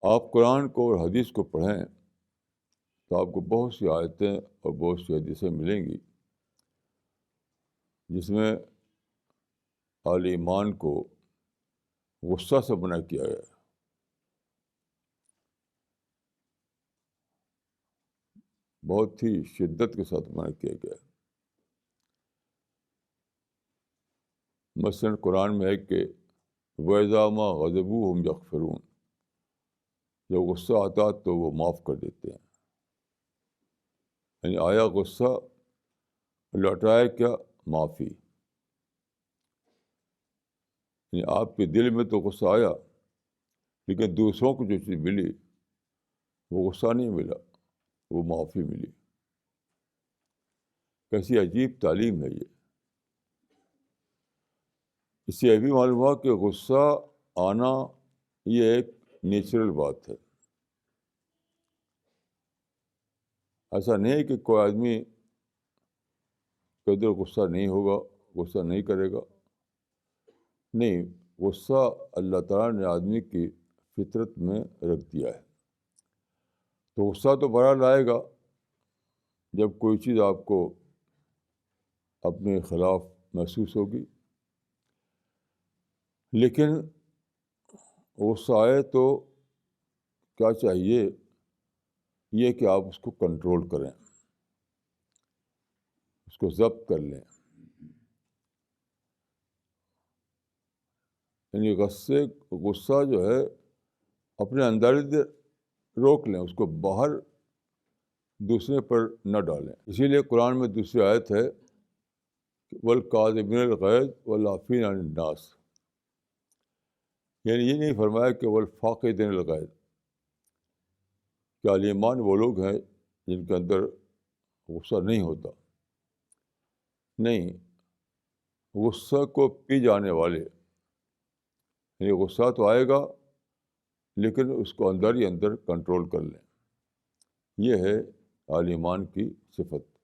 آپ قرآن کو اور حدیث کو پڑھیں تو آپ کو بہت سی آیتیں اور بہت سی حدیثیں ملیں گی جس میں اہل ایمان کو غصہ سے منع کیا گیا ہے. بہت ہی شدت کے ساتھ منع کیا گیا ہے. مثلاً قرآن میں ہے کہ وَإِذَا مَا غَضِبُوا هُمْ يَغْفِرُونَ، جب غصہ آتا تو وہ معاف کر دیتے ہیں. یعنی آیا غصہ، لوٹائے کیا؟ معافی. یعنی آپ کے دل میں تو غصہ آیا، لیکن دوسروں کو جو چیز ملی وہ غصہ نہیں ملا، وہ معافی ملی. کیسی عجیب تعلیم ہے یہ. اس سے یہ بھی معلوم ہوا کہ غصہ آنا یہ ایک نیچرل بات ہے. ایسا نہیں ہے کہ کوئی آدمی قدر غصہ نہیں ہوگا، غصہ نہیں کرے گا. نہیں، غصہ اللہ تعالیٰ نے آدمی کی فطرت میں رکھ دیا ہے. تو غصہ تو بہرحال آئے گا جب کوئی چیز آپ کو اپنے خلاف محسوس ہوگی، لیکن غصہ آئے تو کیا چاہیے؟ یہ کہ آپ اس کو کنٹرول کریں، اس کو ضبط کر لیں. یعنی غصہ جو ہے اپنے اندر ہی روک لیں، اس کو باہر دوسرے پر نہ ڈالیں. اسی لیے قرآن میں دوسری آیت ہے وَالْكَاظِمِينَ الْغَيْظَ وَالْعَافِينَ عَنِ النَّاسِ. یعنی یہ نہیں فرمایا کہ وَالْفَاقِدِينَ الْغَيْظَ، کہ اہل ایمان وہ لوگ ہیں جن کے اندر غصہ نہیں ہوتا. نہیں، غصہ کو پی جانے والے. یعنی غصہ تو آئے گا لیکن اس کو اندر ہی اندر کنٹرول کر لیں. یہ ہے اہل ایمان کی صفت.